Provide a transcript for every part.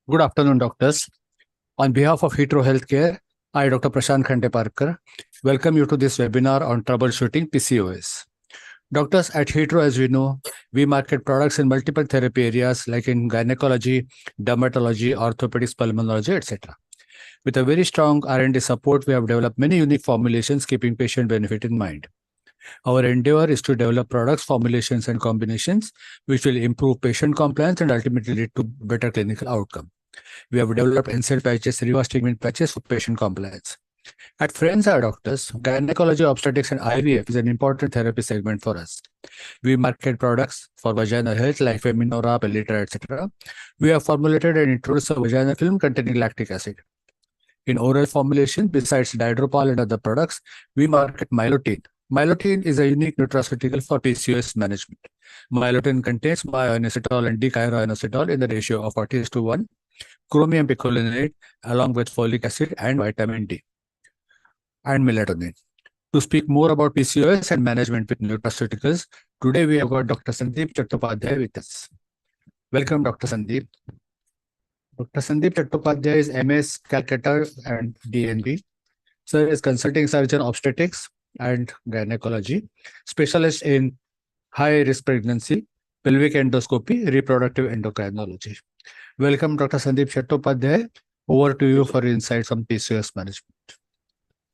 Good afternoon, doctors. On behalf of Heathrow Healthcare, I, Dr. Prashant Khandeparkar, welcome you to this webinar on troubleshooting PCOS. Doctors, at Heathrow, as we know, we market products in multiple therapy areas like in gynecology, dermatology, orthopedics, pulmonology, etc. With a very strong R&D support, we have developed many unique formulations keeping patient benefit in mind. Our endeavor is to develop products, formulations, and combinations which will improve patient compliance and ultimately lead to better clinical outcome. We have developed NSAID patches, reverse treatment patches for patient compliance. At Friends Are Doctors, gynecology, obstetrics, and IVF is an important therapy segment for us. We market products for vaginal health like Feminora, Pellitra, etc. We have formulated and introduced a vaginal film containing lactic acid. In oral formulation, besides Didropal and other products, we market Mylotin. Mylotin is a unique nutraceutical for PCOS management. Mylotin contains myoinositol and D-chiroinositol in the ratio of 40:1, chromium picolinate along with folic acid and vitamin D and melatonin. To speak more about PCOS and management with nutraceuticals, today we have got Dr. Sandeep Chattopadhyay with us. Welcome, Dr. Sandeep. Dr. Sandeep Chattopadhyay is MS, Calcutta and DNB. Sir is consulting surgeon obstetrics and gynecology, specialist in high-risk pregnancy, pelvic endoscopy, reproductive endocrinology. Welcome, Dr. Sandeep Chattopadhyay. Over to you for insights on PCOS management.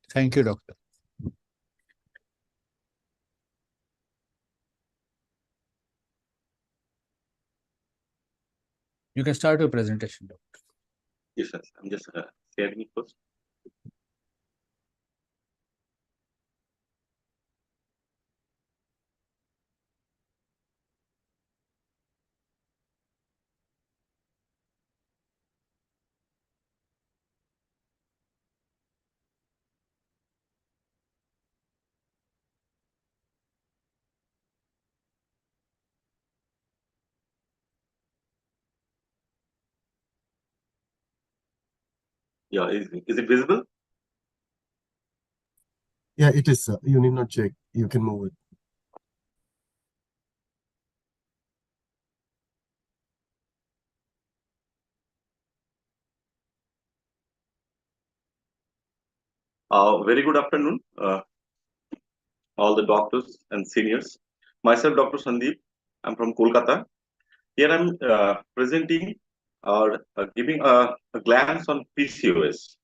Thank you, doctor. You can start your presentation, doctor. Yes, sir. I'm just sharing it first. Yeah, is it visible? Yeah, it is, sir. You need not check. You can move it. Very good afternoon, all the doctors and seniors. Myself, Dr. Sandeep. I'm from Kolkata. Here I'm presenting or giving a glance on PCOS.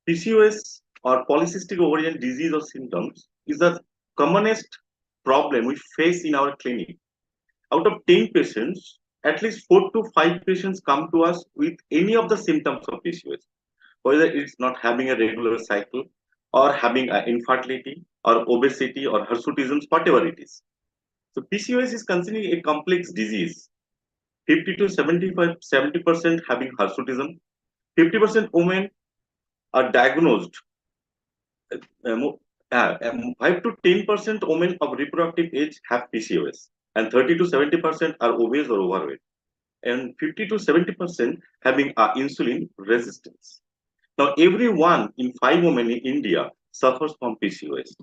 PCOS or polycystic ovarian disease or symptoms is the commonest problem we face in our clinic. Out of 10 patients, at least 4 to 5 patients come to us with any of the symptoms of PCOS, whether it's not having a regular cycle or having infertility or obesity or hirsutism, whatever it is. So PCOS is considered a complex disease. 50 to 70% having hirsutism, 50% women are diagnosed. 5 to 10% women of reproductive age have PCOS, and 30 to 70% are obese or overweight, and 50 to 70% having insulin resistance. Now, every 1 in 5 women in India suffers from PCOS.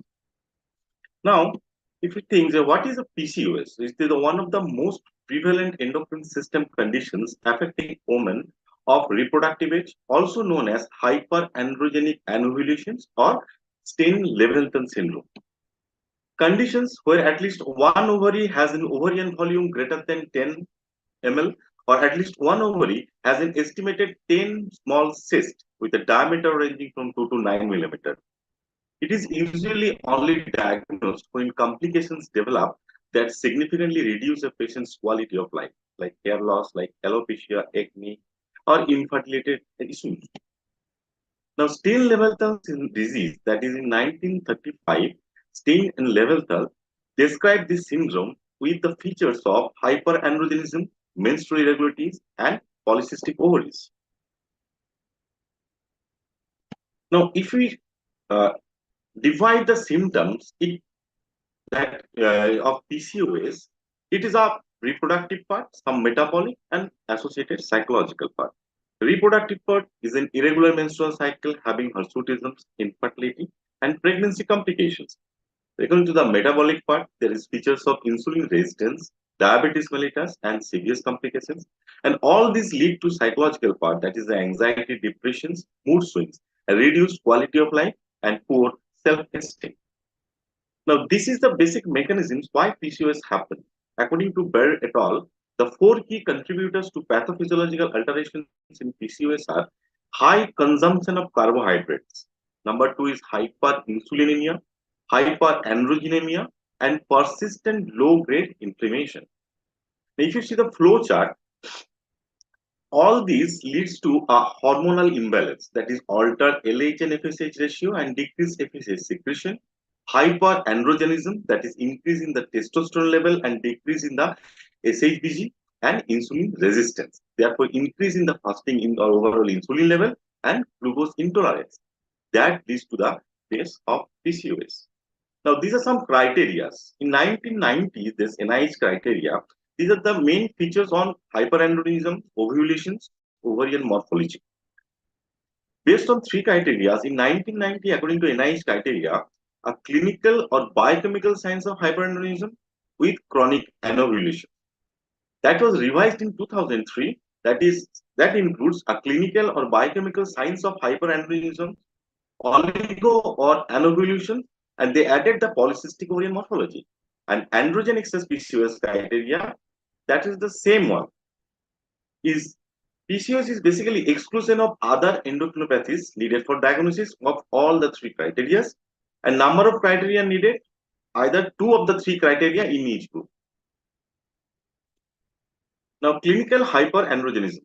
Now, if you think that what is a PCOS, it is one of the most prevalent endocrine system conditions affecting women of reproductive age, also known as hyperandrogenic anovulations or Stein-Leventhal syndrome. Conditions where at least one ovary has an ovarian volume greater than 10 ml, or at least one ovary has an estimated 10 small cysts with a diameter ranging from 2 to 9 millimeter. It is usually only diagnosed when complications develop that significantly reduce a patient's quality of life, like hair loss, like alopecia, acne, or infertility issues. Now, Stein-Leventhal disease, that is in 1935, Stein and Leventhal described this syndrome with the features of hyperandrogenism, menstrual irregularities, and polycystic ovaries. Now, if we divide the symptoms of PCOS, it is a reproductive part, some metabolic, and associated psychological part. Reproductive part is an irregular menstrual cycle having hirsutism, infertility, and pregnancy complications. According to the metabolic part, there is features of insulin resistance, diabetes mellitus, and serious complications. And all these lead to psychological part, that is the anxiety, depressions, mood swings, a reduced quality of life, and poor self-esteem. Now, this is the basic mechanisms why PCOS happen. According to Baer et al., the four key contributors to pathophysiological alterations in PCOS are high consumption of carbohydrates. Number two is hyperinsulinemia, hyperandrogenemia, and persistent low-grade inflammation. Now, if you see the flow chart, all these leads to a hormonal imbalance, that is altered LH and FSH ratio and decreased FSH secretion, hyperandrogenism, that is increase in the testosterone level and decrease in the SHBG, and insulin resistance, therefore increase in the fasting in the overall insulin level and glucose intolerance. That leads to the case of PCOS. Now, these are some criteria. In 1990s, this NIH criteria, these are the main features on hyperandrogenism, ovulations, ovarian morphology. Based on three criteria, in 1990, according to NIH criteria, a clinical or biochemical signs of hyperandrogenism with chronic anovulation. That was revised in 2003. That includes a clinical or biochemical signs of hyperandrogenism, oligo or anovulation, and they added the polycystic ovarian morphology. And androgen excess PCOS criteria, that is the same one. PCOS is basically exclusion of other endocrinopathies needed for diagnosis of all the three criteria, and number of criteria needed, either two of the three criteria in each group. Now, clinical hyperandrogenism.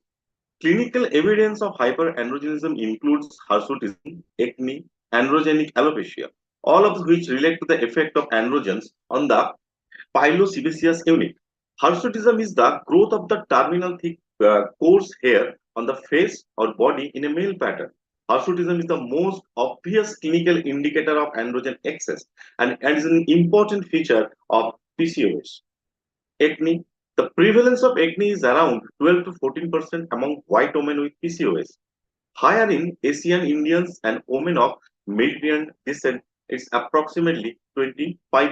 Clinical evidence of hyperandrogenism includes hirsutism, acne, androgenic alopecia, all of which relate to the effect of androgens on the pilosebaceous unit. Hirsutism is the growth of the terminal thick coarse hair on the face or body in a male pattern. Hirsutism is the most obvious clinical indicator of androgen excess and is an important feature of PCOS. Acne. The prevalence of acne is around 12 to 14% among white women with PCOS. Higher in Asian Indians and women of Mediterranean descent, it's approximately 25%.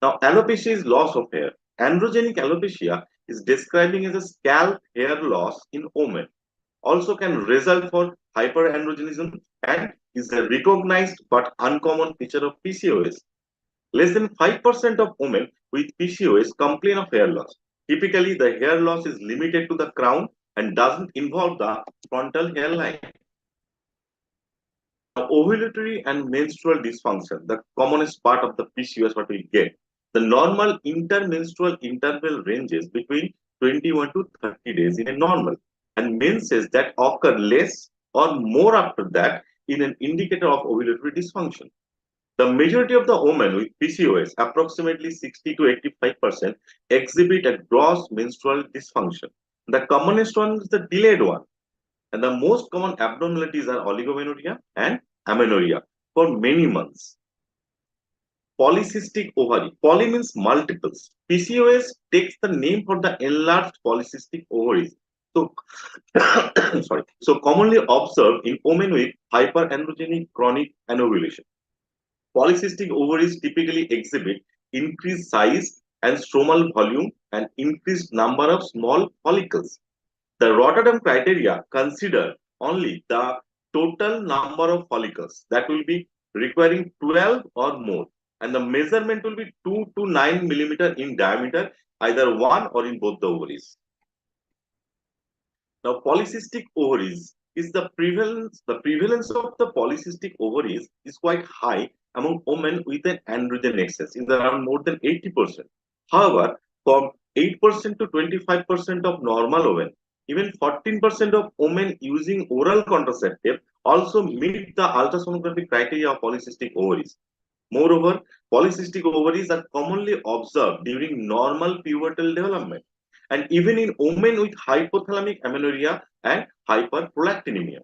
Now, alopecia is loss of hair. Androgenic alopecia is describing as a scalp hair loss in women. Also can result for hyperandrogenism and is a recognized but uncommon feature of PCOS. Less than 5% of women with PCOS complain of hair loss. Typically, the hair loss is limited to the crown and doesn't involve the frontal hairline. Now, ovulatory and menstrual dysfunction, the commonest part of the PCOS what we get. The normal intermenstrual interval ranges between 21 to 30 days in a normal, and menses that occur less or more after that in an indicator of ovulatory dysfunction. The majority of the women with PCOS, approximately 60 to 85%, exhibit a gross menstrual dysfunction. The commonest one is the delayed one. And the most common abnormalities are oligomenorrhea and amenorrhea for many months. Polycystic ovary. Poly means multiples. PCOS takes the name for the enlarged polycystic ovaries. So, sorry. So commonly observed in women with hyperandrogenic chronic anovulation. Polycystic ovaries typically exhibit increased size and stromal volume and increased number of small follicles. The Rotterdam criteria consider only the total number of follicles that will be requiring 12 or more, and the measurement will be 2 to 9 millimeter in diameter, either one or in both the ovaries. Now, polycystic ovaries is the prevalence of the polycystic ovaries is quite high among women with an androgen excess, is around more than 80%. However, from 8% to 25% of normal women, even 14% of women using oral contraceptive also meet the ultrasonographic criteria of polycystic ovaries. Moreover, polycystic ovaries are commonly observed during normal pubertal development, and even in women with hypothalamic amenorrhea and hyperprolactinemia.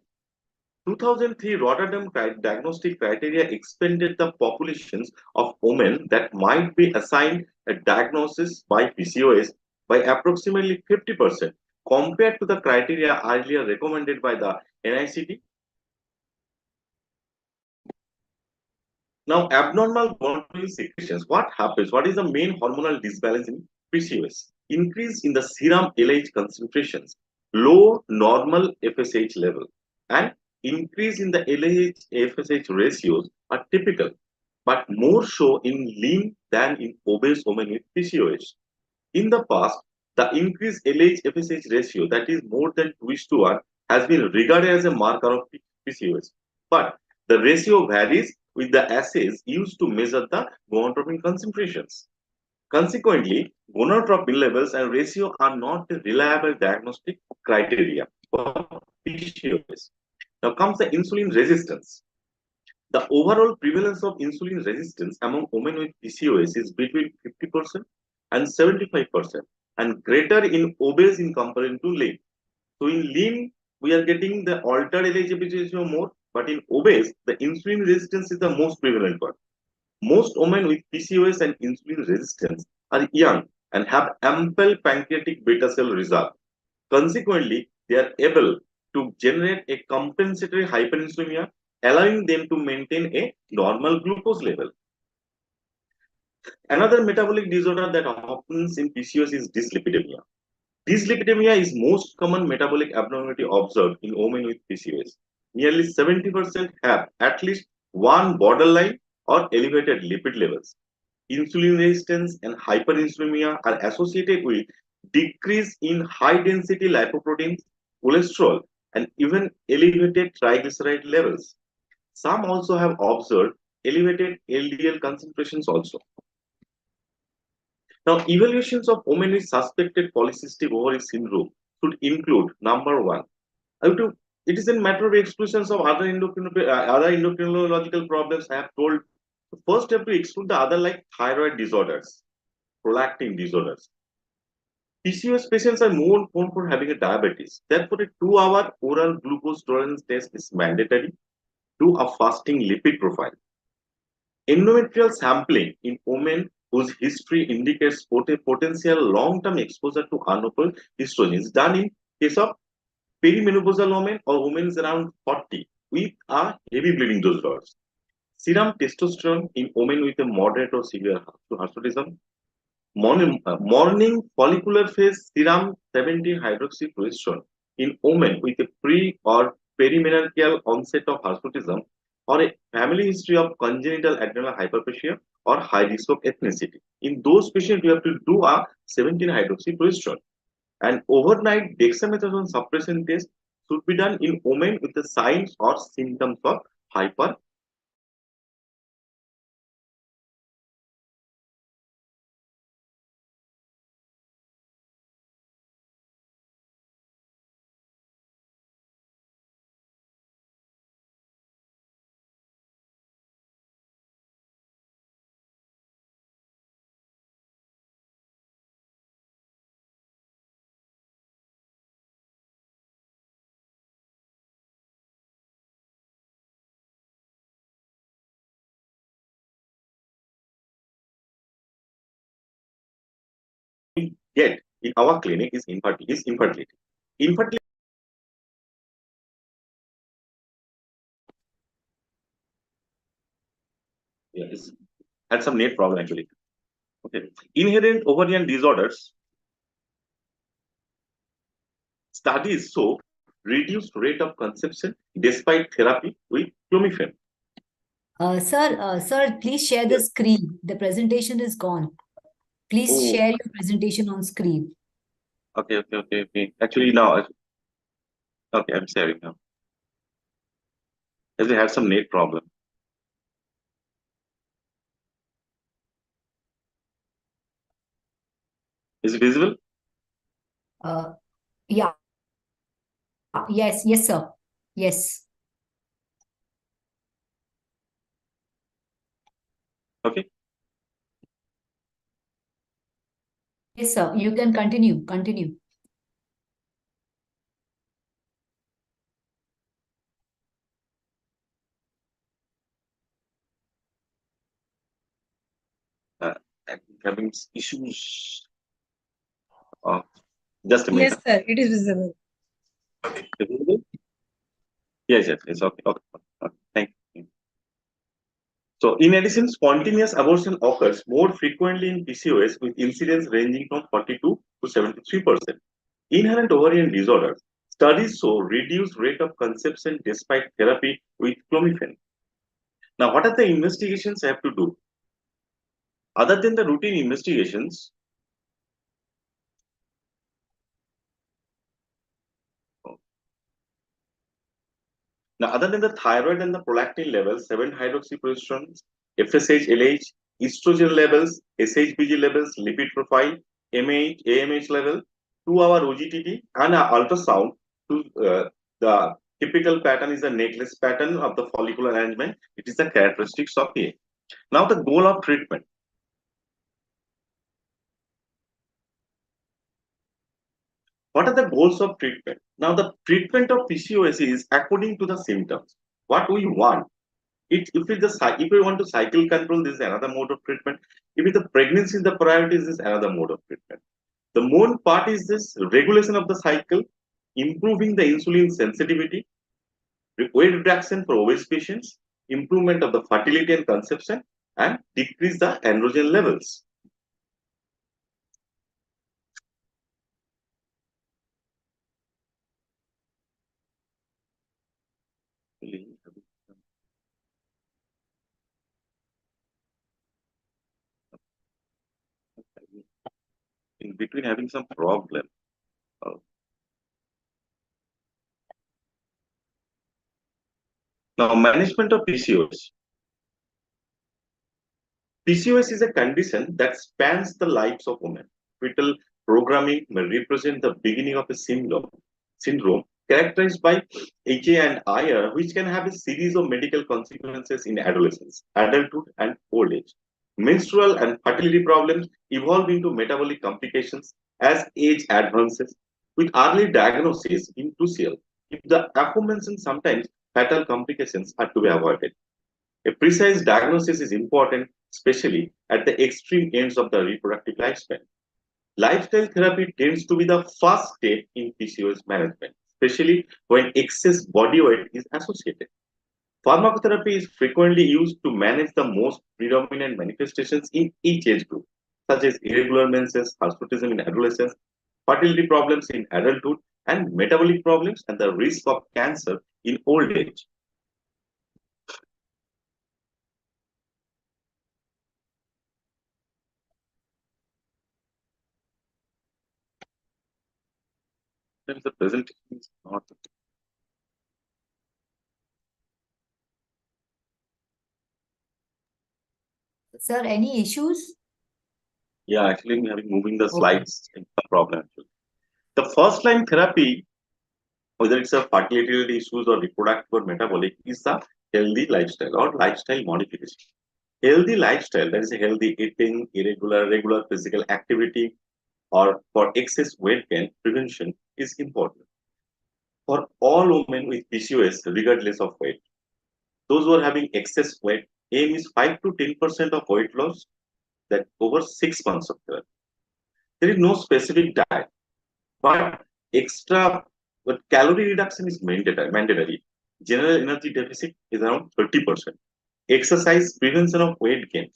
2003 Rotterdam diagnostic criteria expanded the populations of women that might be assigned a diagnosis by PCOS by approximately 50% compared to the criteria earlier recommended by the NICD. Now, abnormal gonadal secretions. What happens? What is the main hormonal disbalance in PCOS, increase in the serum LH concentrations, low normal FSH level, and increase in the LH FSH ratios are typical, but more so in lean than in obese women with PCOS. In the past, the increased LH FSH ratio, that is more than 2:1, has been regarded as a marker of PCOS. But the ratio varies with the assays used to measure the gonadotropin concentrations. Consequently, gonadotropin levels and ratio are not a reliable diagnostic criteria for PCOS. Now comes the insulin resistance. The overall prevalence of insulin resistance among women with PCOS is between 50% and 75%, and greater in obese in comparison to lean. So in lean, we are getting the altered LH ratio more, but in obese, the insulin resistance is the most prevalent one. Most women with PCOS and insulin resistance are young and have ample pancreatic beta cell reserve. Consequently, they are able to generate a compensatory hyperinsulinemia, allowing them to maintain a normal glucose level. Another metabolic disorder that happens in PCOS is dyslipidemia. Dyslipidemia is most common metabolic abnormality observed in women with PCOS. Nearly 70% have at least one borderline or elevated lipid levels. Insulin resistance and hyperinsulinemia are associated with decrease in high density lipoproteins, cholesterol, and even elevated triglyceride levels. Some also have observed elevated LDL concentrations also. Now, evaluations of women with suspected polycystic ovary syndrome should include number one. It is a matter of exclusions of other endocrinological problems. I have told. First, you have to exclude the other like thyroid disorders, prolactin disorders. PCOS patients are more prone for having a diabetes. Therefore, a 2-hour oral glucose tolerance test is mandatory. Do a fasting lipid profile. Endometrial sampling in women whose history indicates potential long-term exposure to unopal estrogens done in case of perimenopausal women or women around 40 with a heavy bleeding disorders. Serum testosterone in women with a moderate or severe hirsutism. Morning follicular phase serum 17-hydroxyprogesterone in women with a pre or perimenarcheal onset of hirsutism or a family history of congenital adrenal hyperplasia or high risk of ethnicity. In those patients, you have to do a 17-hydroxyprogesterone. And overnight dexamethasone suppression test should be done in women with the signs or symptoms of hyper. Get in our clinic is infertility. Infertility. Yes, had some net problem actually. Okay, inherent ovarian disorders. Studies show reduced rate of conception despite therapy with clomiphene. Sir, please share the screen. The presentation is gone. Please Oh. share your presentation on screen. Okay. Actually, now, okay, I'm sharing now. As we had some net problem. Is it visible? Yeah. Yes, sir. Yes. Okay. Yes, sir. You can continue. Continue. I'm having issues. Just a minute. Yes, sir. It is visible. Okay. Is it visible? Yes. Okay. Okay. Thank you. So, in addition, spontaneous abortion occurs more frequently in PCOS with incidence ranging from 42 to 73%. Inherent ovarian disorders, studies show reduced rate of conception despite therapy with clomiphene. Now, what are the investigations I have to do? Other than the routine investigations, now other than the thyroid and the prolactin levels, 7-hydroxyprogesterone, FSH, LH, estrogen levels, SHBG levels, lipid profile, MH, AMH level, 2-hour OGTT, and ultrasound. The typical pattern is a necklace pattern of the follicular arrangement. It is the characteristics of A. Now, the goal of treatment. What are the goals of treatment? Now, the treatment of PCOS is according to the symptoms. What we want. If we want to cycle control, this is another mode of treatment. If the pregnancy is the priority, this is another mode of treatment. The main part is this regulation of the cycle, improving the insulin sensitivity, weight reduction for obese patients, improvement of the fertility and conception, and decrease the androgen levels. In between having some problem. Now, management of PCOS. PCOS is a condition that spans the lives of women. Fetal programming may represent the beginning of a syndrome characterized by HA and IR, which can have a series of medical consequences in adolescence, adulthood, and old age. Menstrual and fertility problems evolve into metabolic complications as age advances, with early diagnosis being crucial. If the aforementioned sometimes fatal complications are to be avoided. A precise diagnosis is important, especially at the extreme ends of the reproductive lifespan. Lifestyle therapy tends to be the first step in PCOS management, especially when excess body weight is associated. Pharmacotherapy is frequently used to manage the most predominant manifestations in each age group, such as irregular menses, hirsutism in adolescence, fertility problems in adulthood, and metabolic problems and the risk of cancer in old age. The presentation is not. Sir, any issues? Yeah, actually, we are moving the Okay. slides. It's a problem. Actually. The first line therapy, whether it's a fertility issues or reproductive or metabolic, is the healthy lifestyle or lifestyle modification. Healthy lifestyle, that is a healthy eating, regular physical activity, or for excess weight gain prevention is important. For all women with PCOS, regardless of weight, those who are having excess weight, aim is 5 to 10% of weight loss that over 6 months of therapy. There is no specific diet, but calorie reduction is mandatory. General energy deficit is around 30%. Exercise, prevention of weight gain.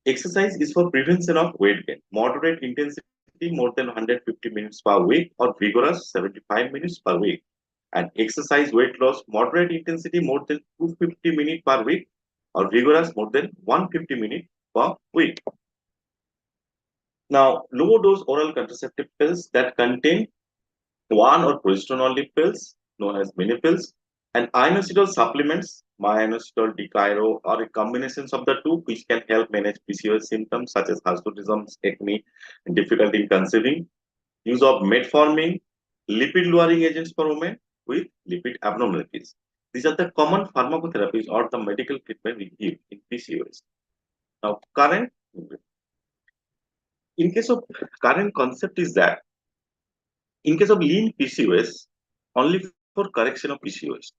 Exercise is for prevention of weight gain. Moderate intensity more than 150 minutes per week or vigorous 75 minutes per week. And exercise weight loss, moderate intensity more than 250 minutes per week or vigorous more than 150 minutes per week. Now, low dose oral contraceptive pills that contain one or progesterone only pills known as mini pills and inositol supplements, myoinositol, dicairo, or a combinations of the two, which can help manage PCOS symptoms such as hirsutism, acne, and difficulty in conceiving. Use of metformin, lipid lowering agents for women with lipid abnormalities. These are the common pharmacotherapies or the medical treatment we give in PCOS. Now, in case of current concept is that in case of lean PCOS, only for correction of PCOS.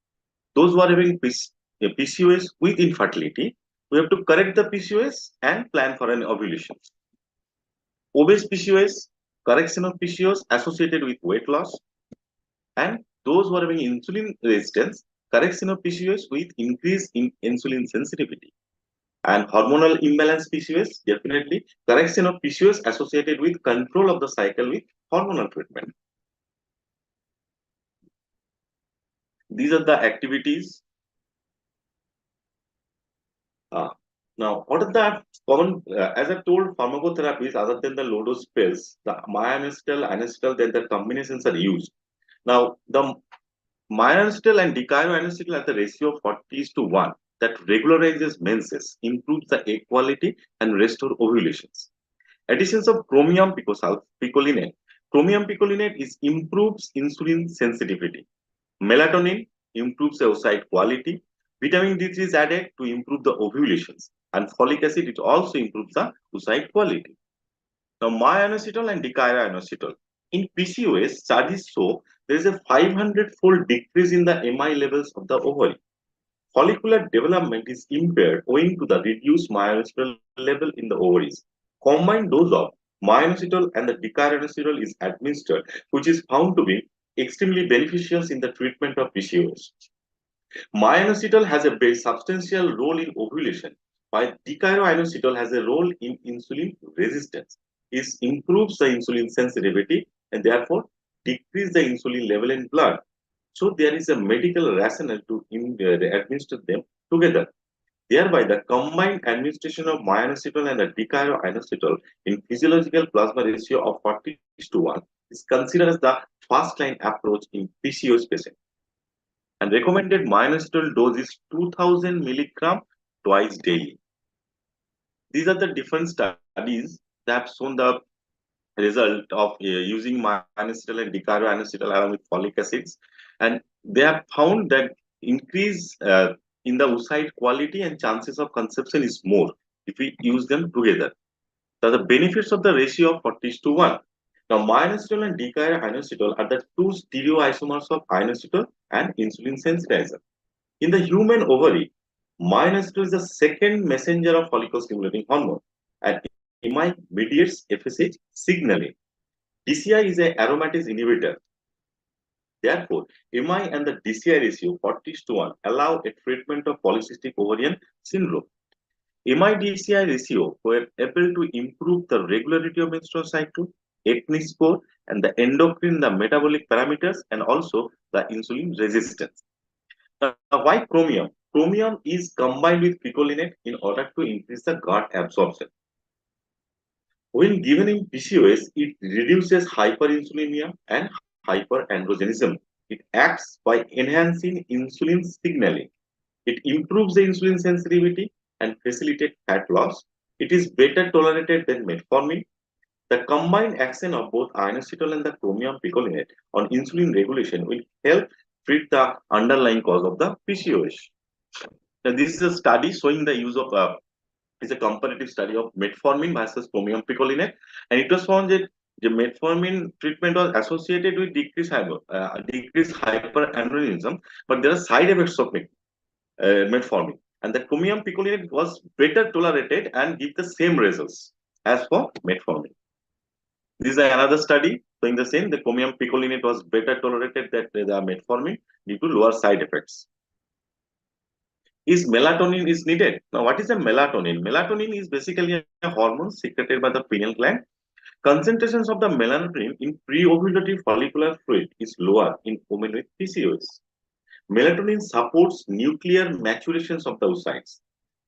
Those who are having PCOS with infertility, we have to correct the PCOS and plan for an ovulation. Obese PCOS, correction of PCOS associated with weight loss, and those who are having insulin resistance, correction of PCOS with increase in insulin sensitivity. And hormonal imbalance PCOS, definitely correction of PCOS associated with control of the cycle with hormonal treatment. These are the activities. Now, what are the common, as I told, pharmacotherapies other than the low dose pills, the myoinositol, inositol, then the combinations are used. Now, the myoinositol and decioinositol at the ratio of 40:1 that regularizes menses, improves the egg quality, and restore ovulations. Additions of chromium picolinate. Chromium picolinate improves insulin sensitivity. Melatonin improves the oocyte quality. Vitamin D3 is added to improve the ovulations. And folic acid, it also improves the oocyte quality. Now, myoinositol and decioinositol. In PCOS, studies show there is a 500-fold decrease in the MI levels of the ovary. Follicular development is impaired owing to the reduced myoinositol level in the ovaries. Combined dose of myoinositol and the decioinositol is administered, which is found to be extremely beneficial in the treatment of PCOS. Myoinositol has a very substantial role in ovulation, while decioinositol has a role in insulin resistance. It improves the insulin sensitivity and therefore decrease the insulin level in blood. So there is a medical rationale to administer them together. Thereby, the combined administration of myoinositol and the decioinositol in physiological plasma ratio of 40:1 is considered as the first-line approach in PCOS patients. And recommended myoinositol dose is 2000 milligram twice daily. These are the different studies that have shown the result of using myoinositol and decioinositol along with folic acids, and they have found that increase in the oocyte quality and chances of conception is more if we use them together. So the benefits of the ratio of 40:1. Now, myoinositol and decioinositol are the two stereoisomers of inositol and insulin sensitizer. In the human ovary, myoinositol is the second messenger of follicle stimulating hormone, and MI mediates FSH signaling. DCI is an aromatase inhibitor. Therefore, MI and the DCI ratio 40:1 allow a treatment of polycystic ovarian syndrome. MI-DCI ratio were able to improve the regularity of menstrual cycle, acne score, and the endocrine, the metabolic parameters, and also the insulin resistance. Now, why chromium? Chromium is combined with picolinate in order to increase the gut absorption. When given in PCOS, it reduces hyperinsulinemia and hyperandrogenism. It acts by enhancing insulin signaling. It improves the insulin sensitivity and facilitates fat loss. It is better tolerated than metformin. The combined action of both inositol and the chromium picolinate on insulin regulation will help treat the underlying cause of the PCOS. Now, this is a study showing the use of is a comparative study of metformin versus chromium picolinate, and it was found that the metformin treatment was associated with decreased hyperandrogenism, but there are side effects of metformin, and the chromium picolinate was better tolerated and give the same results as for metformin. This is another study showing the same. The chromium picolinate was better tolerated than the metformin due to lower side effects. Is melatonin is needed? Now, what is a melatonin? Melatonin is basically a hormone secreted by the pineal gland. Concentrations of the melatonin in pre-ovulative follicular fluid is lower in women with PCOS. Melatonin supports nuclear maturations of the oocytes.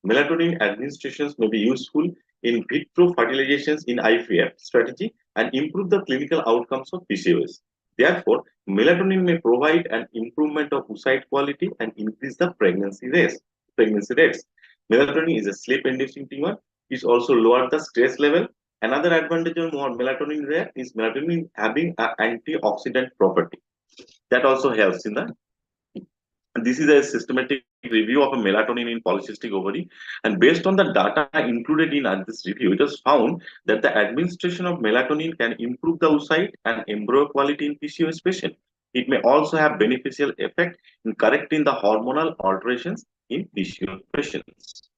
Melatonin administrations may be useful in vitro fertilizations in IVF strategy and improve the clinical outcomes of PCOS. Therefore, melatonin may provide an improvement of oocyte quality and increase the pregnancy rates. Melatonin is a sleep-inducing tumor. It also lowers the stress level. Another advantage of melatonin rare is melatonin having an antioxidant property. That also helps in the. This is a systematic review of a melatonin in polycystic ovary, and based on the data included in this review, it was found that the administration of melatonin can improve the oocyte and embryo quality in PCOS patients. It may also have beneficial effect in correcting the hormonal alterations in PCOS patients.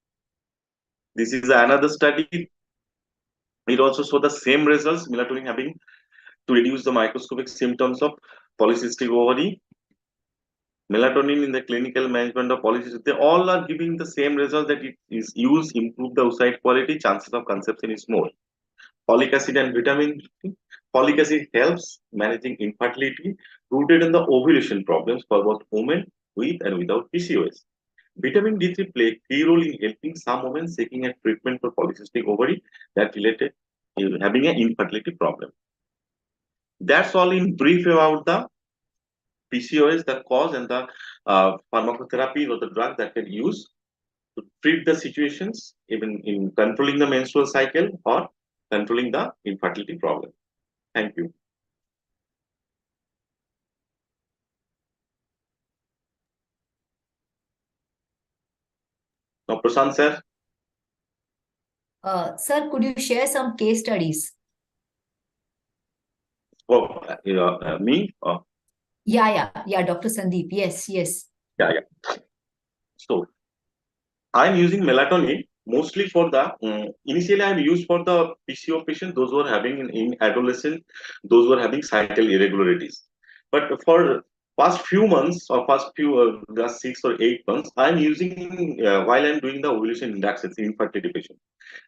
This is another study. It also showed the same results, melatonin having to reduce the microscopic symptoms of polycystic ovary. melatonin in the clinical management of polycystic, they all are giving the same result, that it is used improve the oocyte quality, chances of conception is more. Folic acid and vitamin D. Folic acid helps managing infertility rooted in the ovulation problems for both women with and without PCOS. Vitamin D3 play a key role in helping some women seeking a treatment for polycystic ovary that related in having an infertility problem. That's all in brief about the PCOS, the cause, and the pharmacotherapy or the drug that can use to treat the situations, even in controlling the menstrual cycle or controlling the infertility problem. Thank you. Now, Prashant sir. Sir, could you share some case studies? Oh, me? Yeah, Dr. Sandeep. Yes. Yeah. So, I'm using melatonin mostly for the, initially I'm used for the PCO patients, those who are having in adolescent, those who are having cycle irregularities. But for past few months or past few, last 6 or 8 months, I'm using while I'm doing the ovulation inductions in infertility patients.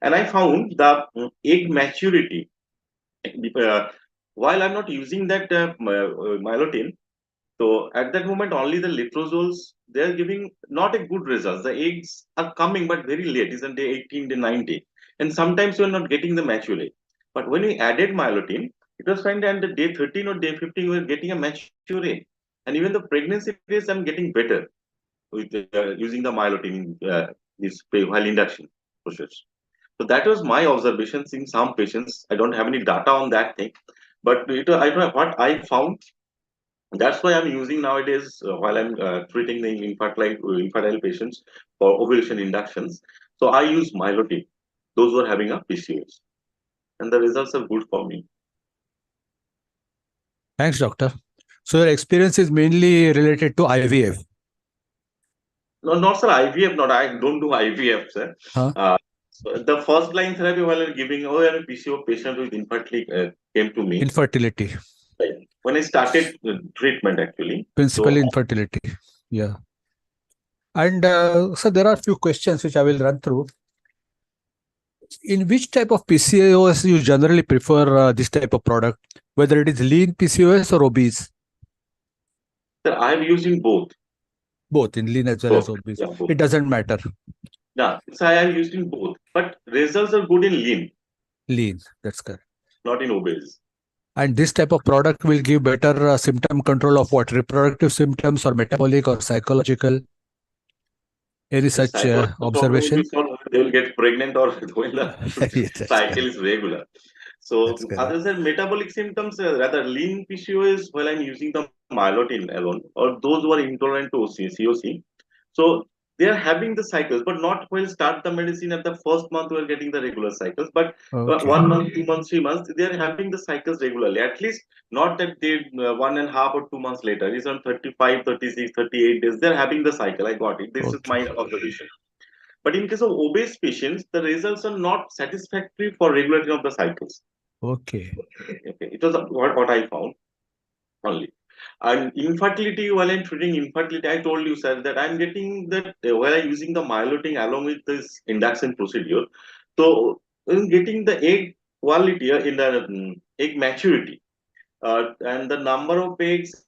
And I found the egg maturity, while I'm not using that myelotine, so at that moment, only the letrozoles, they are giving not a good results. The eggs are coming, but very late, isn't day 18, day 90. And sometimes you are not getting the mature egg. But when we added myelotine, it was found that the day 13 or day 15, we are getting a mature egg. And even the pregnancy rates, I'm getting better with using the myelotine this while induction process. So that was my observations in some patients. I don't have any data on that thing, but I don't know what I found. That's why I'm using nowadays while I'm treating the infertile patients for ovulation inductions. So I use myelotine, those who are having a PCOS, and the results are good for me. Thanks, doctor. So your experience is mainly related to IVF. No, not sir, IVF. Not I don't do IVF, sir. Huh? So the first line therapy while I'm giving, I'm a PCO patient with infertility came to me. Infertility. Right. When I started treatment, actually. Principally infertility. Yeah. And so there are a few questions which I will run through. In which type of PCOS you generally prefer this type of product, whether it is lean PCOS or obese? Sir, I'm using both. Both, in lean as well as obese. Yeah, both. It doesn't matter. Yeah, so I am using both, but results are good in lean. Lean, that's correct. Not in obese. And this type of product will give better symptom control of what? Reproductive symptoms or metabolic or psychological? Any such observation? They will get pregnant or when the Yes, cycle is regular. So that's correct. other than metabolic symptoms, rather lean PCOS, while I'm using the myelotine alone, or those who are intolerant to COC. So they are having the cycles, but not while start the medicine at the first month we are getting the regular cycles, but Okay. 1 month, 2 months, 3 months, they are having the cycles regularly. At least not that they 1.5 or 2 months later. It's on 35, 36, 38 days. They're having the cycle. I got it. This is my observation. But in case of obese patients, the results are not satisfactory for regularity of the cycles. Okay. It was what I found only. And infertility, while I'm treating infertility, I told you, sir, that I'm getting that while I'm using the myelotine along with this induction procedure. So, I'm getting the egg quality in the egg maturity. And the number of eggs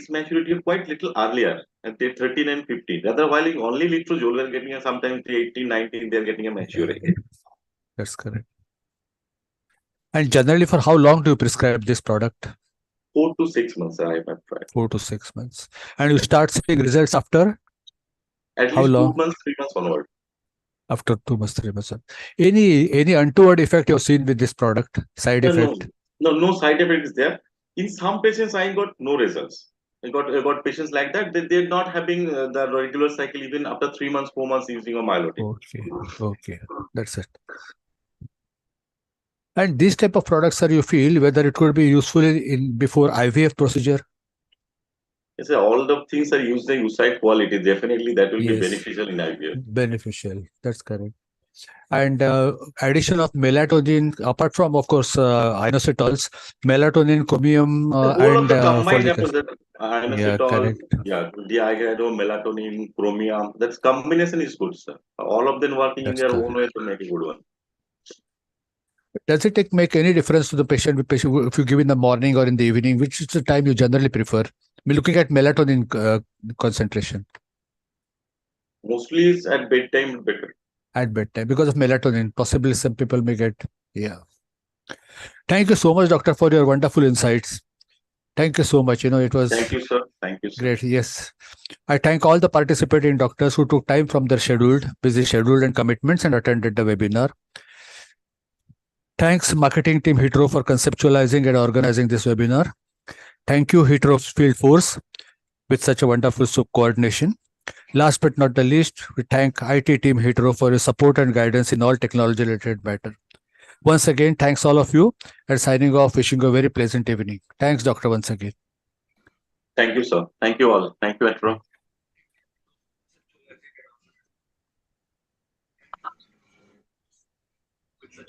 maturity quite little earlier at day 13 and 15. Rather, while in only letrozole, we are getting sometimes 18, 19, they are getting a mature egg. That's correct. And generally, for how long do you prescribe this product? 4 to 6 months, I have tried. 4 to 6 months. And you start seeing results after? At how least long? 2 months, 3 months onward. After 2 months, 3 months. Any untoward effect you've seen with this product? Side effect? No side effect is there. In some patients, I got no results. I got patients like that. They're not having the regular cycle even after 3 months, 4 months using a myelotine. Okay. That's it. And these type of products, sir, you feel whether it could be useful in before IVF procedure? Yes, all the things are used in oocyte quality. Definitely, that will be beneficial in IVF. Beneficial. That's correct. And addition of melatonin, apart from, of course, inositols, melatonin, chromium, and folic acid. inositol, correct. diagrado, melatonin, chromium. That combination is good, sir. All of them working in That's their correct. own way to make a good one. Does it make any difference to the patient if you give in the morning or in the evening? Which is the time you generally prefer? We're looking at melatonin concentration Mostly is at bedtime better. at bedtime because of melatonin. Possibly some people may get, yeah. Thank you so much, doctor, for your wonderful insights. Thank you so much. It was Thank you, sir. Thank you, sir. great. Yes. I thank all the participating doctors who took time from their busy schedule and commitments and attended the webinar. Thanks, marketing team Heathrow, for conceptualizing and organizing this webinar. Thank you, Heathrow Field Force, with such a wonderful coordination. Last but not the least, we thank IT team Heathrow for your support and guidance in all technology-related matter. Once again, thanks all of you, and signing off, wishing you a very pleasant evening. Thanks, doctor, once again. Thank you, sir. Thank you all. Thank you, Heathrow.